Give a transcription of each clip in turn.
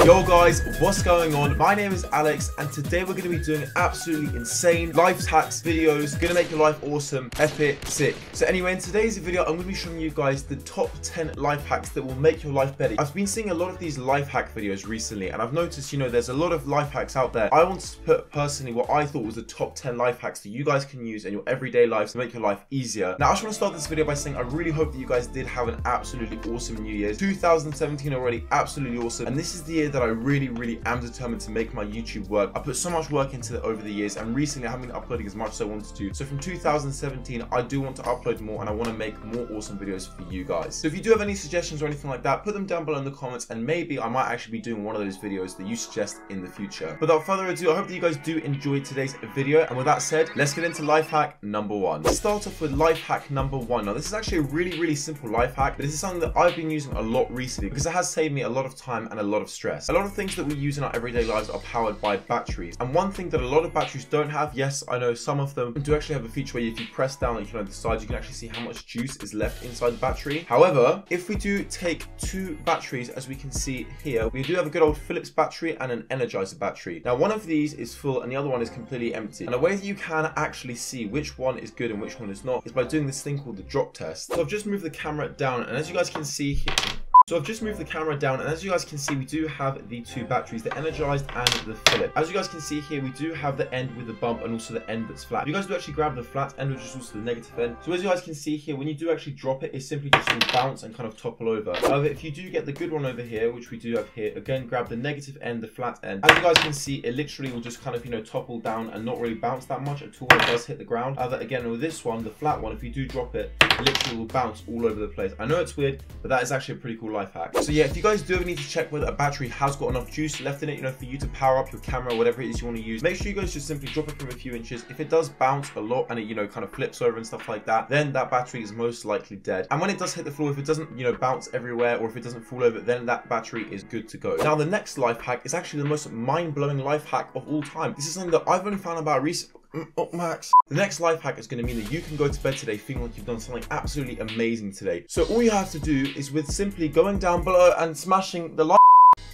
Yo guys, what's going on? My name is Alex and today we're going to be doing absolutely insane life hacks videos, gonna make your life awesome, epic, sick. So anyway, in today's video I'm going to be showing you guys the top 10 life hacks that will make your life better. I've been seeing a lot of these life hack videos recently and I've noticed, there's a lot of life hacks out there. I wanted to put personally what I thought was the top 10 life hacks that you guys can use in your everyday lives to make your life easier. Now I just want to start this video by saying I really hope that you guys did have an absolutely awesome New Year's. 2017 already, absolutely awesome, and this is the year that I really am determined to make my YouTube work. I put so much work into it over the years and recently I haven't been uploading as much as I wanted to. So from 2017 I do want to upload more and I want to make more awesome videos for you guys. So if you do have any suggestions or anything like that, put them down below in the comments and maybe I might actually be doing one of those videos that you suggest in the future. Without further ado, I hope that you guys do enjoy today's video, and with that said, let's get into life hack number 1. Let's start off with life hack number 1. Now this is actually a really simple life hack, but this is something that I've been using a lot recently because it has saved me a lot of time and a lot of stress. A lot of things that we use in our everyday lives are powered by batteries, and one thing that a lot of batteries don't have, yes I know some of them do actually have a feature where if you press down on the sides you can actually see how much juice is left inside the battery. However, if we do take two batteries, as we can see here, we do have a good old Philips battery and an Energizer battery. Now one of these is full and the other one is completely empty, and the way that you can actually see which one is good and which one is not is by doing this thing called the drop test. So I've just moved the camera down, and as you guys can see here, we do have the two batteries, the Energized and the Philips. As you guys can see here, we do have the end with the bump and also the end that's flat. You guys do actually grab the flat end, which is also the negative end. So as you guys can see here, when you do actually drop it, it simply just will bounce and kind of topple over. However, if you do get the good one over here, which we do have here, again, grab the negative end, the flat end. As you guys can see, it literally will just kind of, topple down and not really bounce that much at all when it does hit the ground. However, again, with this one, the flat one, if you do drop it, it literally will bounce all over the place. I know it's weird, but that is actually a pretty cool life hack. So yeah, if you guys do ever need to check whether a battery has got enough juice left in it, for you to power up your camera or whatever it is you want to use, make sure you guys just simply drop it from a few inches. If it does bounce a lot and it, kind of flips over and stuff like that, then that battery is most likely dead. And when it does hit the floor, if it doesn't, bounce everywhere or if it doesn't fall over, then that battery is good to go. Now, the next life hack is actually the most mind-blowing life hack of all time. This is something that I've only found about recently. Oh, Max. The next life hack is going to mean that you can go to bed today feeling like you've done something absolutely amazing today. So all you have to do is with simply going down below and smashing the like.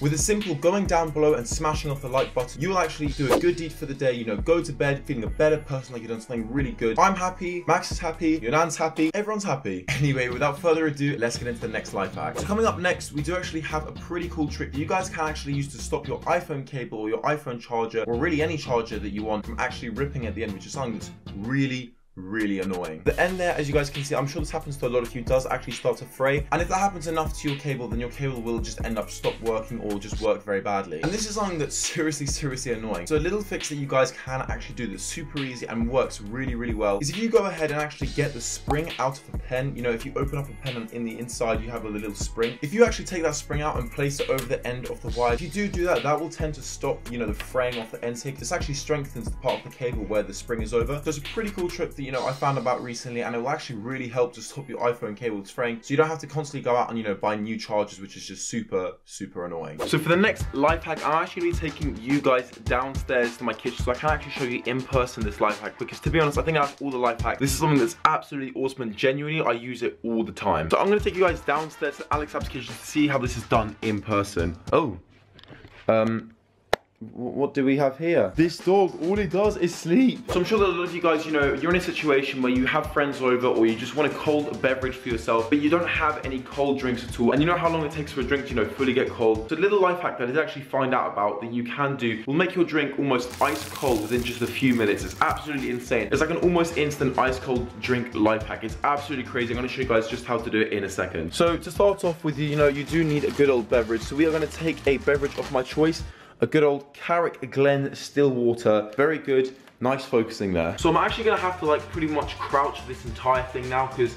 With a simple going down below and smashing off the like button, you will actually do a good deed for the day, go to bed feeling a better person, like you've done something really good. I'm happy, Max is happy, your nan's happy, everyone's happy. Anyway, without further ado, let's get into the next life hack. So coming up next, we do actually have a pretty cool trick that you guys can actually use to stop your iPhone cable or your iPhone charger, or really any charger that you want, from actually ripping at the end, which is something that's really annoying. The end there, as you guys can see, I'm sure this happens to a lot of you, does actually start to fray, and if that happens enough to your cable, then your cable will just end up stop working or just work very badly. And this is something that's seriously annoying. So a little fix that you guys can actually do that's super easy and works really well is if you go ahead and actually get the spring out of a pen. If you open up a pen and in the inside you have a little spring, if you actually take that spring out and place it over the end of the wire, if you do that, that will tend to stop the fraying off the ends here. This actually strengthens the part of the cable where the spring is over. So it's a pretty cool trick that I found about recently, and it will actually really help to stop your iPhone cable fraying, so you don't have to constantly go out and buy new chargers, which is just super annoying. So for the next life hack, I'm actually taking you guys downstairs to my kitchen so I can actually show you in person this life hack, because to be honest, I think out of all the life hacks, this is something that's absolutely awesome and genuinely I use it all the time. So I'm going to take you guys downstairs to Alexaps kitchen to see how this is done in person. What do we have here? This dog, all it does is sleep. So I'm sure that a lot of you guys, you're in a situation where you have friends over or you just want a cold beverage for yourself, but you don't have any cold drinks at all. And you know how long it takes for a drink to, fully get cold. So a little life hack that I actually find out about that you can do will make your drink almost ice cold within just a few minutes. It's absolutely insane. It's like an almost instant ice cold drink life hack. It's absolutely crazy. I'm gonna show you guys just how to do it in a second. So to start off with, you do need a good old beverage. So we are gonna take a beverage of my choice. A good old Carrick Glen still water. Very good, nice focusing there. So I'm actually gonna have to pretty much crouch this entire thing now, because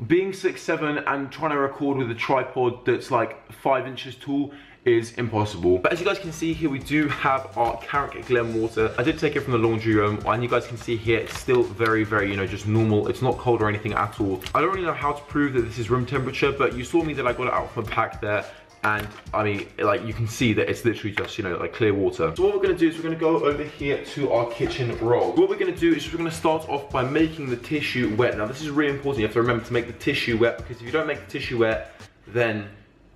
being 6'7" and trying to record with a tripod that's 5 inches tall is impossible. But as you guys can see here, we do have our Carrick Glen water. I did take it from the laundry room, and you guys can see here, it's still very, just normal. It's not cold or anything at all. I don't really know how to prove that this is room temperature, but you saw me that I got it out from a pack there. And I mean, you can see that it's literally just, clear water. So what we're gonna do is we're gonna go over here to our kitchen roll. What we're gonna do is we're gonna start off by making the tissue wet. Now this is really important. You have to remember to make the tissue wet, because if you don't make the tissue wet, then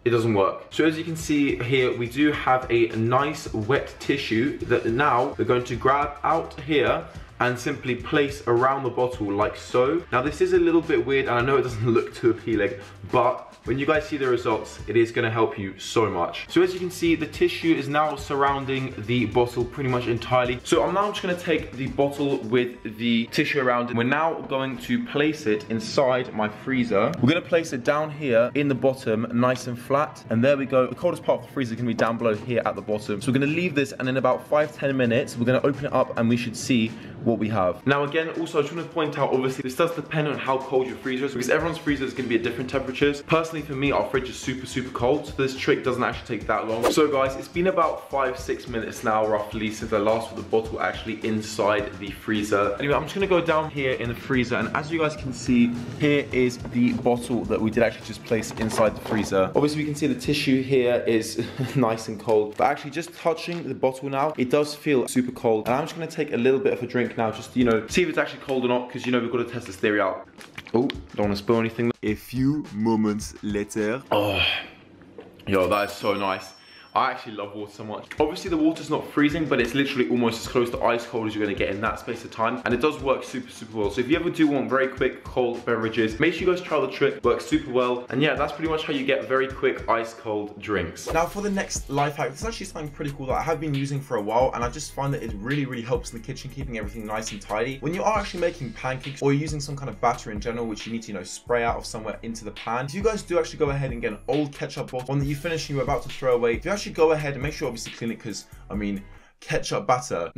it doesn't work. So as you can see here, we do have a nice wet tissue that now we're going to grab out here and simply place around the bottle like so. Now this is a little bit weird and I know it doesn't look too appealing, but when you guys see the results, it is gonna help you so much. So as you can see, the tissue is now surrounding the bottle pretty much entirely. So I'm now just gonna take the bottle with the tissue around it. We're now going to place it inside my freezer. We're gonna place it down here in the bottom, nice and flat. And there we go. The coldest part of the freezer is gonna be down below here at the bottom. So we're gonna leave this and in about 5-10 minutes, we're gonna open it up and we should see what we have. Now again, also I just want to point out, obviously this does depend on how cold your freezer is because everyone's freezer is going to be at different temperatures. Personally for me, our fridge is super cold, so this trick doesn't actually take that long. So guys, it's been about 5-6 minutes now roughly since I last put the bottle actually inside the freezer. Anyway, I'm just going to go down here in the freezer and as you guys can see, here is the bottle that we did actually just place inside the freezer. Obviously we can see the tissue here is nice and cold, but actually just touching the bottle now, it does feel super cold. And I'm just going to take a little bit of a drink now just to, you know, see if it's actually cold or not, because you know we've got to test this theory out. Oh, don't want to spill anything. A few moments later. Oh, yo, that is so nice. I actually love water so much. Obviously the water's not freezing, but it's literally almost as close to ice cold as you're gonna get in that space of time. And it does work super well. So if you ever do want very quick cold beverages, make sure you guys try the trick, works super well. And yeah, that's pretty much how you get very quick ice cold drinks. Now for the next life hack, this is actually something pretty cool that I have been using for a while. And I just find that it really helps in the kitchen, keeping everything nice and tidy. When you are actually making pancakes or you're using some kind of batter in general, which you need to, you know, spray out of somewhere into the pan. If you guys do actually go ahead and get an old ketchup bottle, one that you finish and you're about to throw away, if you actually go ahead and make sure obviously clean it, because I mean ketchup batter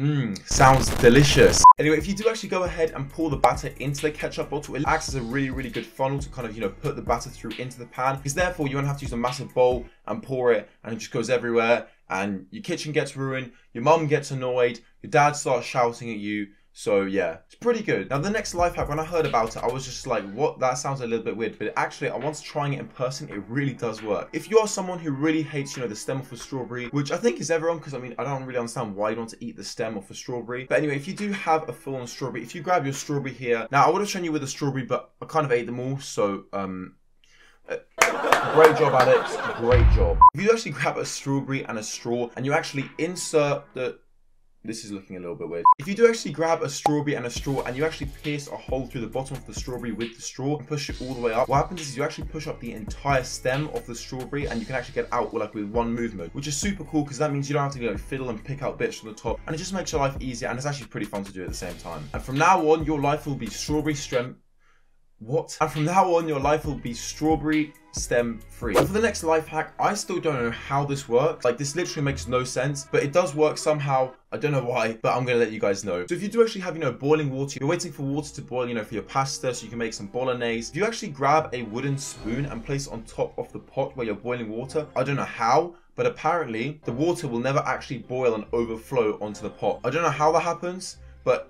sounds delicious. Anyway, if you do actually go ahead and pour the batter into the ketchup bottle, it acts as a really good funnel to kind of, you know, put the batter through into the pan, because therefore you won't have to use a massive bowl and pour it and it just goes everywhere and your kitchen gets ruined, your mum gets annoyed, your dad starts shouting at you. So yeah, it's pretty good. Now the next life hack, when I heard about it, I was just like, what? That sounds a little bit weird. But actually, once trying it in person, it really does work. If you are someone who really hates, you know, the stem of a strawberry, which I think is everyone, because I mean, I don't really understand why you want to eat the stem of a strawberry. But anyway, if you do have a full-on strawberry, if you grab your strawberry here, now I would have shown you with a strawberry, but I kind of ate them all, so great job, Alex. Great job. If you actually grab a strawberry and a straw, and you actually insert the... This is looking a little bit weird. If you do actually grab a strawberry and a straw and you actually pierce a hole through the bottom of the strawberry with the straw and push it all the way up, what happens is you actually push up the entire stem of the strawberry and you can actually get out with one movement, which is super cool because that means you don't have to, you know, fiddle and pick out bits from the top, and it just makes your life easier and it's actually pretty fun to do at the same time. And from now on, your life will be strawberry stem... What? And from now on, your life will be strawberry stem free. And for the next life hack, I still don't know how this works. Like, this literally makes no sense, but it does work somehow. I don't know why, but I'm gonna let you guys know. So if you do actually have, you know, boiling water, you're waiting for water to boil, you know, for your pasta so you can make some bolognese. If you actually grab a wooden spoon and place it on top of the pot where you're boiling water, I don't know how, but apparently the water will never actually boil and overflow onto the pot. I don't know how that happens, but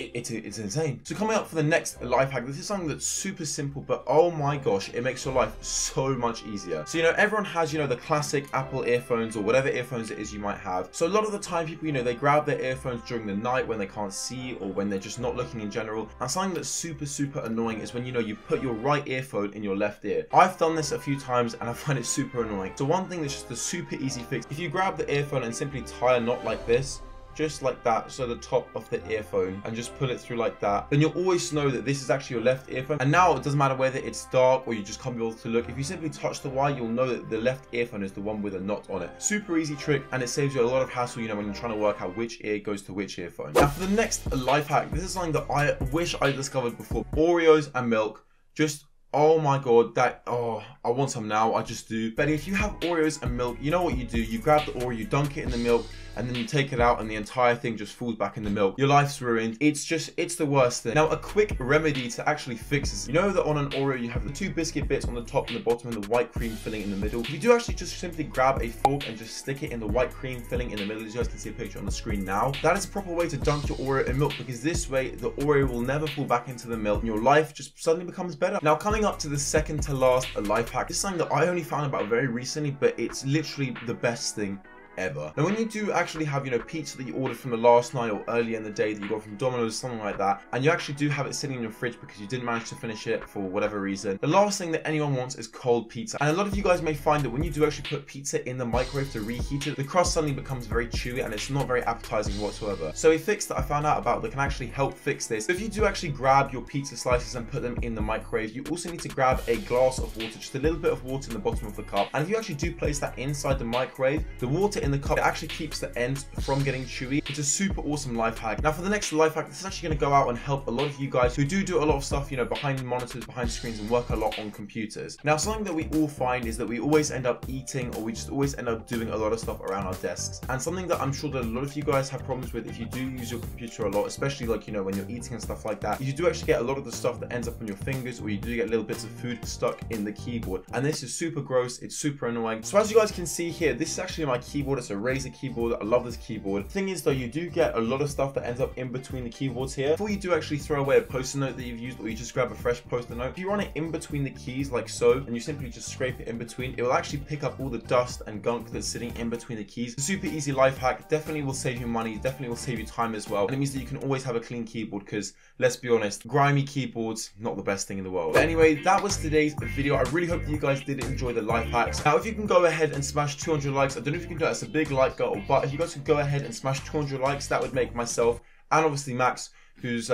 it's insane. So coming up for the next life hack, this is something that's super simple, but oh my gosh, it makes your life so much easier. So, you know, everyone has, you know, the classic Apple earphones or whatever earphones it is you might have. So a lot of the time people, you know, they grab their earphones during the night when they can't see or when they're just not looking in general. And something that's super annoying is when, you know, you put your right earphone in your left ear. I've done this a few times and I find it super annoying. So one thing that's just a super easy fix, if you grab the earphone and simply tie a knot like this, just like that, so the top of the earphone, and just pull it through like that, then you'll always know that this is actually your left earphone. And now it doesn't matter whether it's dark or you just can't be able to look. If you simply touch the wire, you'll know that the left earphone is the one with a knot on it. Super easy trick, and it saves you a lot of hassle, you know, when you're trying to work out which ear goes to which earphone. Now for the next life hack, this is something that I wish I discovered before. Oreos and milk. Just, oh my god, that, oh, I want some now, I just do. But if you have Oreos and milk, you know what you do, you grab the Oreo, you dunk it in the milk, and then you take it out and the entire thing just falls back in the milk. Your life's ruined. It's the worst thing. Now, a quick remedy to actually fix this. You know that on an Oreo, you have the 2 biscuit bits on the top and the bottom and the white cream filling in the middle. You do actually just simply grab a fork and just stick it in the white cream filling in the middle. As you guys can see a picture on the screen now. That is a proper way to dunk your Oreo in milk, because this way, the Oreo will never fall back into the milk and your life just suddenly becomes better. Now, coming up to the second to last life hack. This is something that I only found about very recently, but it's literally the best thing ever. Now when you do actually have, you know, pizza that you ordered from the last night or early in the day that you got from Domino's, something like that, and you actually do have it sitting in your fridge because you didn't manage to finish it for whatever reason, the last thing that anyone wants is cold pizza. And a lot of you guys may find that when you do actually put pizza in the microwave to reheat it, the crust suddenly becomes very chewy and it's not very appetizing whatsoever. So a fix that I found out about that can actually help fix this. So if you do actually grab your pizza slices and put them in the microwave, you also need to grab a glass of water, just a little bit of water in the bottom of the cup. And if you actually do place that inside the microwave, the water in the cup, it actually keeps the ends from getting chewy. It's a super awesome life hack. Now for the next life hack, this is actually going to go out and help a lot of you guys who do a lot of stuff, you know, behind monitors, behind screens, and work a lot on computers. Now something that we all find is that we always end up eating, or we just always end up doing a lot of stuff around our desks. And something that I'm sure that a lot of you guys have problems with if you do use your computer a lot, especially like, you know, when you're eating and stuff like that, you do actually get a lot of the stuff that ends up on your fingers, or you do get little bits of food stuck in the keyboard. And this is super gross, it's super annoying. So as you guys can see here, this is actually my keyboard. It's a Razer keyboard. I love this keyboard. The thing is though, you do get a lot of stuff that ends up in between the keyboards here. Before you do actually throw away a post-it note that you've used, or you just grab a fresh post-it note, if you run it in between the keys like so, and you simply just scrape it in between, it will actually pick up all the dust and gunk that's sitting in between the keys. It's a super easy life hack. Definitely will save you money, definitely will save you time as well. And it means that you can always have a clean keyboard, because let's be honest, grimy keyboards, not the best thing in the world. But anyway, that was today's video. I really hope that you guys did enjoy the life hacks. Now if you can go ahead and smash 200 likes, I don't know if you can do that, it's a big like goal, but if you guys could go ahead and smash 200 likes, that would make myself, and obviously Max, who's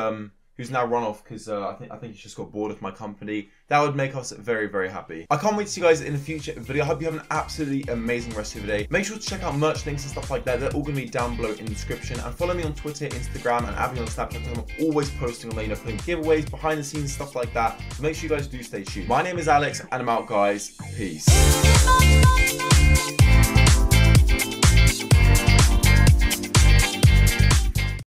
now run off because I think he's just got bored of my company. That would make us very, very happy. I can't wait to see you guys in a future video. I hope you have an absolutely amazing rest of your day. Make sure to check out merch links and stuff like that. They're all going to be down below in the description. And follow me on Twitter, Instagram, and add me on Snapchat, because I'm always posting on there, you know, putting giveaways, behind the scenes, stuff like that. So make sure you guys do stay tuned. My name is Alex, and I'm out, guys. Peace.